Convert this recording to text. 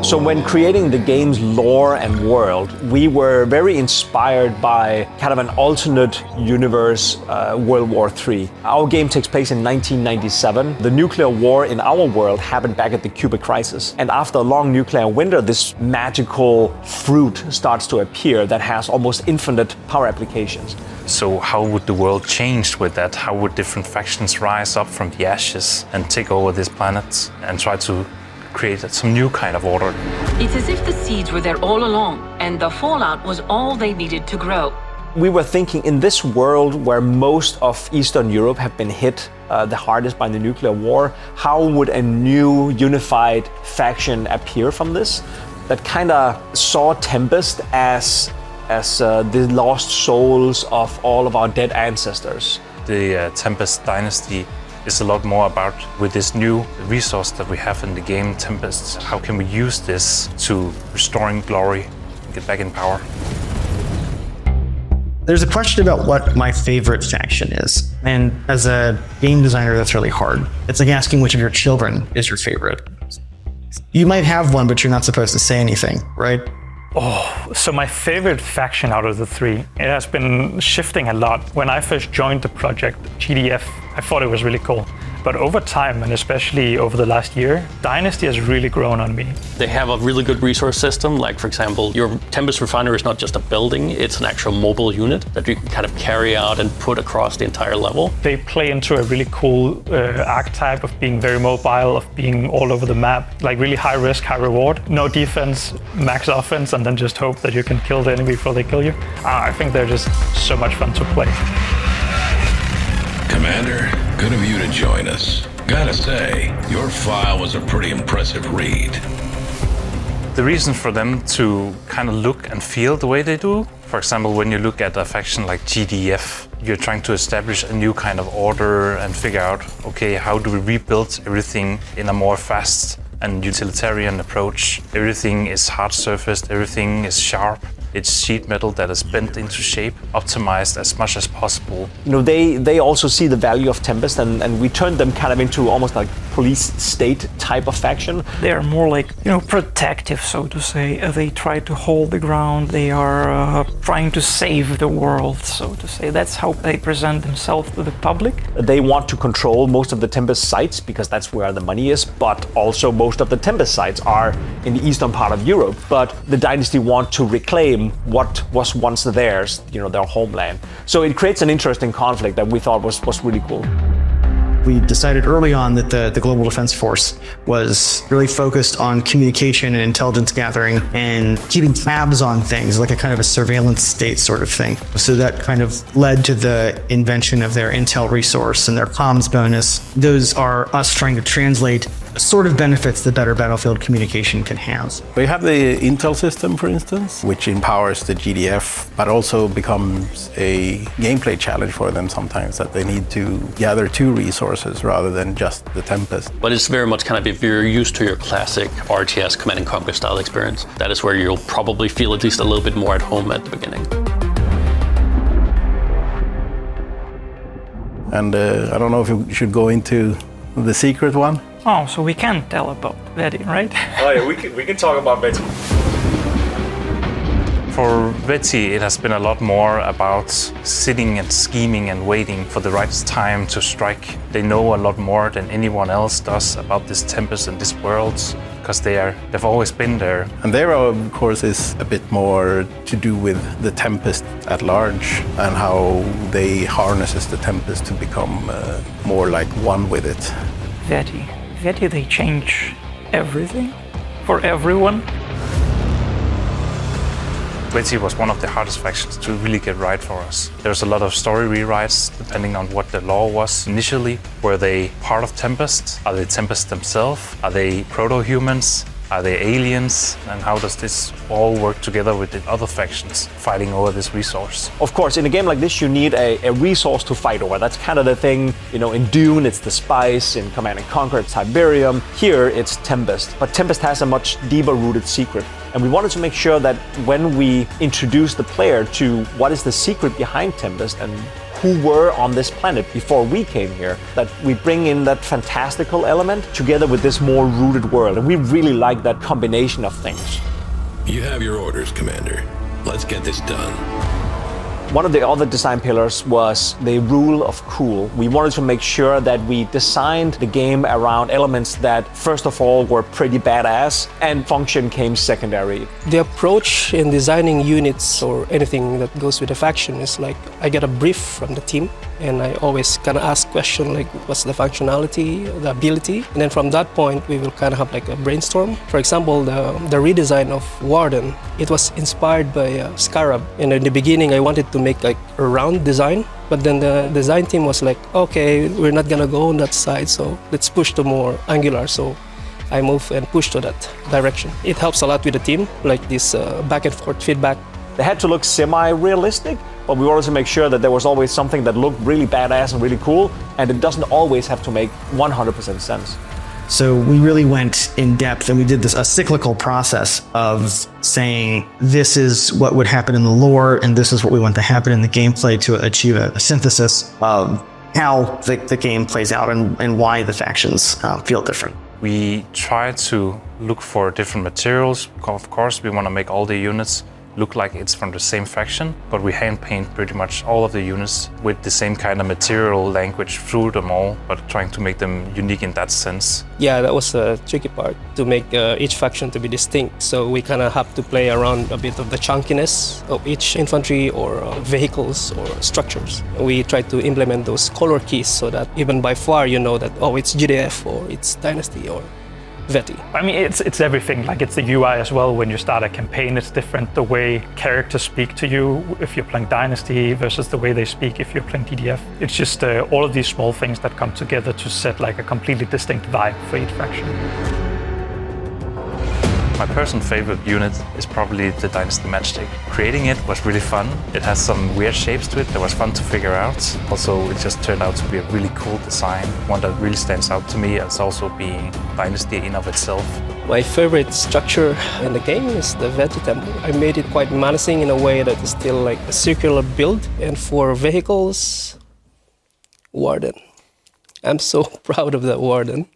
So when creating the game's lore and world, we were very inspired by kind of an alternate universe, World War III. Our game takes place in 1997. The nuclear war in our world happened back at the Cuban crisis. And after a long nuclear winter, this magical fruit starts to appear that has almost infinite power applications. So how would the world change with that? How would different factions rise up from the ashes and take over this planet and try to create some new kind of order? It's as if the seeds were there all along, and the fallout was all they needed to grow. We were thinking, in this world where most of Eastern Europe have been hit the hardest by the nuclear war, how would a new unified faction appear from this that kind of saw Tempest as the lost souls of all of our dead ancestors? The Tempest dynasty is a lot more about, with this new resource that we have in the game, Tempest, how can we use this to restoring glory and get back in power? There's a question about what my favorite faction is. And as a game designer, that's really hard. It's like asking which of your children is your favorite. You might have one, but you're not supposed to say anything, right? Oh, so my favorite faction out of the three, it has been shifting a lot. When I first joined the project, GDF, I thought it was really cool. But over time, and especially over the last year, Dynasty has really grown on me. They have a really good resource system. Like, for example, your Tempest Refiner is not just a building, it's an actual mobile unit that you can kind of carry out and put across the entire level. They play into a really cool archetype of being very mobile, of being all over the map, like really high risk, high reward. No defense, max offense, and then just hope that you can kill the enemy before they kill you. I think they're just so much fun to play. Commander, good of you to join us. Gotta say, your file was a pretty impressive read. The reason for them to kind of look and feel the way they do, for example, when you look at a faction like GDF, you're trying to establish a new kind of order and figure out, okay, how do we rebuild everything in a more fast and utilitarian approach? Everything is hard surfaced, everything is sharp. It's sheet metal that is bent into shape, optimized as much as possible. You know, they also see the value of Tempest, and we turned them kind of into almost like police state type of faction. They're more like, protective, so to say. They try to hold the ground. They are trying to save the world, so to say. That's how they present themselves to the public. They want to control most of the Tempest sites because that's where the money is, but also most of the Tempest sites are in the eastern part of Europe. But the Dynasty want to reclaim what was once theirs, their homeland. So it creates an interesting conflict that we thought was really cool. We decided early on that the Global Defense Force was really focused on communication and intelligence gathering and keeping tabs on things, like a kind of a surveillance state sort of thing. So that kind of led to the invention of their intel resource and their comms bonus. Those are us trying to translate the sort of benefits that better battlefield communication can have. We have the intel system, for instance, which empowers the GDF, but also becomes a gameplay challenge for them sometimes, that they need to gather two resources rather than just the Tempest. But it's very much kind of, if you're used to your classic RTS Command and Conquer style experience, that is where you'll probably feel at least a little bit more at home at the beginning. And I don't know if you should go into the secret one. Oh, so we can tell about Veti, right? Oh yeah, we can talk about Veti. For Veti, it has been a lot more about sitting and scheming and waiting for the right time to strike. They know a lot more than anyone else does about this Tempest and this world, because they've always been there. And there, of course, is a bit more to do with the Tempest at large and how they harnesses the Tempest to become more like one with it. Veti, they change everything for everyone. Veti was one of the hardest factions to really get right for us. There's a lot of story rewrites depending on what the law was initially. Were they part of Tempest? Are they Tempest themselves? Are they proto-humans? Are they aliens? And how does this all work together with the other factions fighting over this resource? Of course, in a game like this, you need a resource to fight over. That's kind of the thing, in Dune, it's the spice. In Command & Conquer, it's Tiberium. Here, it's Tempest. But Tempest has a much deeper-rooted secret. And we wanted to make sure that when we introduce the player to what is the secret behind Tempest and who were on this planet before we came here. That we bring in that fantastical element together with this more rooted world. And we really like that combination of things. You have your orders, Commander. Let's get this done. One of the other design pillars was the rule of cool. We wanted to make sure that we designed the game around elements that, first of all, were pretty badass, and function came secondary. The approach in designing units or anything that goes with a faction is like, I get a brief from the team, and I always kind of ask questions like, what's the functionality, the ability? And then from that point, we will kind of have like a brainstorm. For example, the redesign of Warden, it was inspired by Scarab. And in the beginning, I wanted to make like a round design, but then the design team was like, okay, we're not gonna go on that side, so let's push to more angular. So I move and push to that direction. It helps a lot with the team, like this back and forth feedback. They had to look semi-realistic, but we wanted to make sure that there was always something that looked really badass and really cool, and it doesn't always have to make 100% sense. So we really went in depth, and we did a cyclical process of saying this is what would happen in the lore, and this is what we want to happen in the gameplay to achieve a synthesis of how the game plays out and why the factions feel different. We try to look for different materials. Of course, we want to make all the units look like it's from the same faction, but we hand paint pretty much all of the units with the same kind of material language through them all, but trying to make them unique in that sense. Yeah, that was the tricky part, to make each faction to be distinct. So we kind of have to play around a bit of the chunkiness of each infantry or vehicles or structures. We try to implement those color keys so that even by far you know that, oh, it's GDF or it's Dynasty or Veti. I mean, it's everything. Like, it's the UI as well. When you start a campaign, it's different. The way characters speak to you if you're playing Dynasty versus the way they speak if you're playing DDF. It's just all of these small things that come together to set like a completely distinct vibe for each faction. My personal favorite unit is probably the Dynasty Matchstick. Creating it was really fun. It has some weird shapes to it that was fun to figure out. Also, it just turned out to be a really cool design. One that really stands out to me as also being Dynasty in of itself. My favorite structure in the game is the Veti Temple. I made it quite menacing in a way that is still like a circular build. And for vehicles, Warden. I'm so proud of that Warden.